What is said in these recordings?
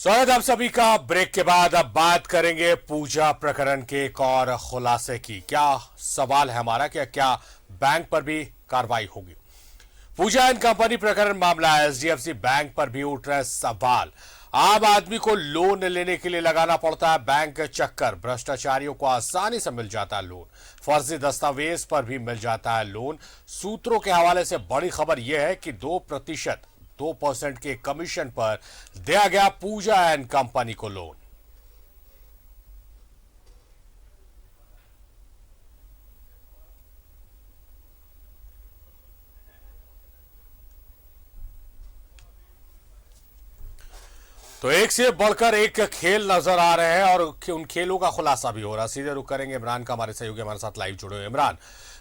स्वागत आप सभी का। ब्रेक के बाद अब बात करेंगे पूजा प्रकरण के एक और खुलासे की। क्या सवाल है हमारा कि क्या बैंक पर भी कार्रवाई होगी? पूजा एंड कंपनी प्रकरण मामला एचडीएफसी बैंक पर भी उठ रहे सवाल। आम आदमी को लोन लेने के लिए लगाना पड़ता है बैंक चक्कर। भ्रष्टाचारियों को आसानी से मिल जाता है लोन। फर्जी दस्तावेज पर भी मिल जाता है लोन। सूत्रों के हवाले से बड़ी खबर यह है कि 2% के कमीशन पर दिया गया पूजा एंड कंपनी को लोन। तो एक से बढ़कर एक खेल नजर आ रहे हैं और उन खेलों का खुलासा भी हो रहा है। सीधे रुक करेंगे इमरान का, हमारे सहयोगी हमारे साथ लाइव जुड़े हुए। इमरान,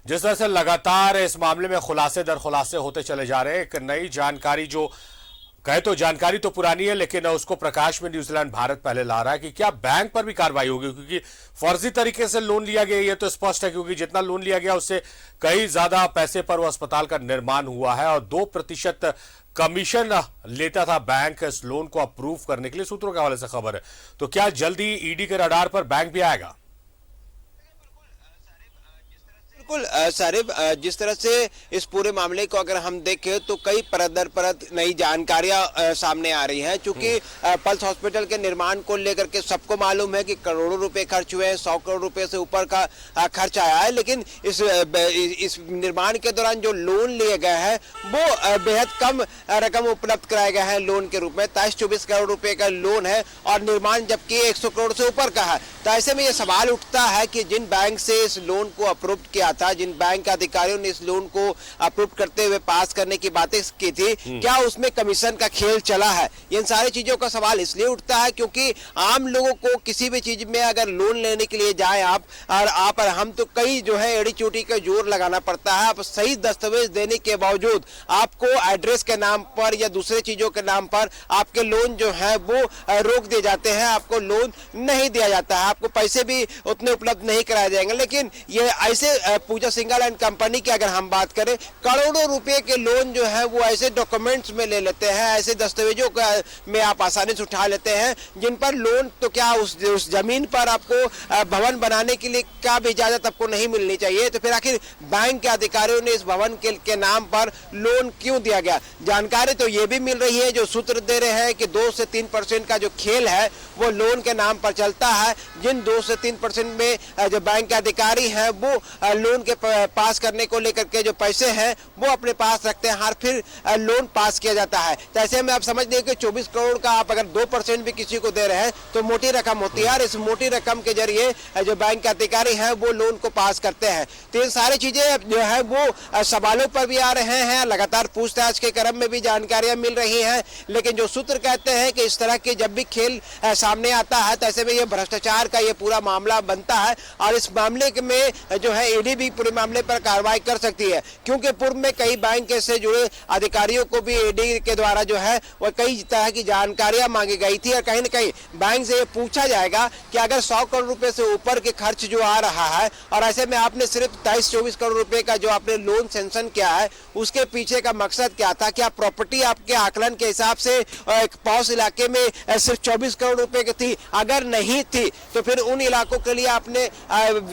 जिस तरह से लगातार इस मामले में खुलासे दर खुलासे होते चले जा रहे हैं, एक नई जानकारी जो कहे तो जानकारी तो पुरानी है लेकिन उसको प्रकाश में न्यूजीलैंड भारत पहले ला रहा है कि क्या बैंक पर भी कार्रवाई होगी, क्योंकि फर्जी तरीके से लोन लिया गया ये तो स्पष्ट है, क्योंकि जितना लोन लिया गया उससे कई ज्यादा पैसे पर वो अस्पताल का निर्माण हुआ है और 2% कमीशन लेता था बैंक इस लोन को अप्रूव करने के लिए। सूत्रों के हवाले से खबर है, तो क्या जल्दी ईडी के रडार पर बैंक भी आएगा? बिल्कुल सारिब, जिस तरह से इस पूरे मामले को अगर हम देखें तो कई परत दर परत नई जानकारियां सामने आ रही हैं। चूंकि पल्स हॉस्पिटल के निर्माण को लेकर के सबको मालूम है कि करोड़ों रुपए खर्च हुए हैं, 100 करोड़ रुपए से ऊपर का खर्च आया है, लेकिन इस निर्माण के दौरान जो लोन लिए गए हैं वो बेहद कम रकम उपलब्ध कराए गए हैं लोन के रूप में। 23-24 करोड़ रुपए का लोन है और निर्माण जबकि 100 करोड़ से ऊपर का है। तो ऐसे में ये सवाल उठता है कि जिन बैंक से इस लोन को अप्रूव किया था, जिन बैंक अधिकारियों ने इस लोन को अप्रूव करते हुए पास करने की बातें की थी, क्या उसमें कमीशन का खेल चला है? इन सारी चीजों का सवाल इसलिए उठता है क्योंकि आम लोगों को किसी भी चीज में अगर लोन लेने के लिए जाए आप और हम तो कई जो है एड़ी चोटी का जोर लगाना पड़ता है। आप सही दस्तावेज देने के बावजूद आपको एड्रेस के नाम पर या दूसरे चीजों के नाम पर आपके लोन जो है वो रोक दिए जाते हैं, आपको लोन नहीं दिया जाता है, आपको पैसे भी उतने उपलब्ध नहीं कराए जाएंगे। लेकिन ये ऐसे पूजा सिंगल एंड कंपनी की अगर हम बात करें, करोड़ों रुपए के लोन जो है वो ऐसे डॉक्यूमेंट्स में ले लेते हैं, ऐसे दस्तावेजों में आप आसानी से उठा लेते हैं जिन पर लोन तो क्या उस जमीन पर आपको भवन बनाने के लिए क्या भी इजाजत आपको नहीं मिलनी चाहिए। तो फिर आखिर बैंक के अधिकारियों ने इस भवन के नाम पर लोन क्यों दिया गया? जानकारी तो ये भी मिल रही है, जो सूत्र दे रहे हैं कि 2 से 3% का जो खेल है वो लोन के नाम पर चलता है। जिन 2 से 3% में जो बैंक के अधिकारी हैं वो लोन के पास करने को लेकर के जो पैसे हैं वो अपने पास रखते हैं और फिर लोन पास किया जाता है। तो ऐसे में आप समझ लीजिए कि 24 करोड़ का आप अगर 2% भी किसी को दे रहे हैं तो मोटी रकम होती है और इस मोटी रकम के जरिए जो बैंक के अधिकारी हैं वो लोन को पास करते हैं। तो ये सारी चीजें जो है वो सवालों पर भी आ रहे हैं, लगातार पूछताछ के क्रम में भी जानकारियां मिल रही हैं। लेकिन जो सूत्र कहते हैं कि इस तरह के जब भी खेल सामने आता है तो ऐसे में ये भ्रष्टाचार का ये पूरा मामला बनता है और इस मामले में जो है ईडी भी पूरे मामले पर कार्रवाई कर सकती है, क्योंकि पूर्व में कई बैंक से जुड़े अधिकारियों को भी ईडी के द्वारा जो है वो कई तरह की जानकारियां मांगी गई थी और कहीं न कहीं बैंक से ये पूछा जाएगा कि अगर 100 करोड़ रुपए से ऊपर के खर्च जो आ रहा है और ऐसे में आपने सिर्फ 23-24 करोड़ रुपए का जो आपने लोन सैंक्शन किया है उसके पीछे का मकसद क्या था? क्या प्रॉपर्टी आपके आकलन के हिसाब से एक पॉश इलाके में सिर्फ 24 करोड़ रुपए की थी? अगर नहीं थी तो फिर उन इलाकों के लिए आपने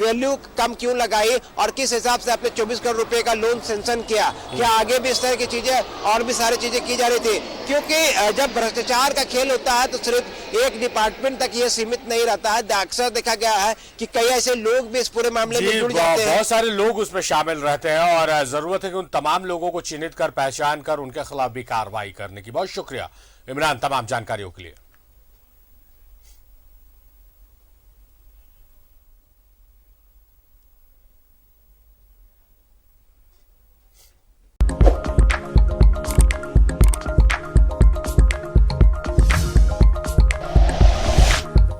वैल्यू कम क्यों लगाई और किस हिसाब से आपने 24 करोड़ रुपए का लोन सैंक्शन किया? क्या आगे भी इस तरह की चीजें और भी सारी चीजें की जा रही थी? क्योंकि जब भ्रष्टाचार का खेल होता है तो सिर्फ एक डिपार्टमेंट तक ये सीमित नहीं रहता है। अक्सर देखा गया है कि कई ऐसे लोग भी इस पूरे मामले में जुड़ जाते हैं, बहुत सारे लोग उसमें शामिल रहते हैं और जरूरत है कि उन तमाम लोगों को चिन्हित कर, पहचान कर उनके खिलाफ भी कार्रवाई करने की। बहुत शुक्रिया इमरान तमाम जानकारियों के लिए।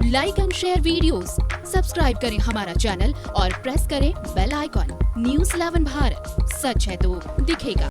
Like and share videos, subscribe करें हमारा चैनल और प्रेस करें बेल आइकॉन। न्यूज़ 11 भारत, सच है तो दिखेगा।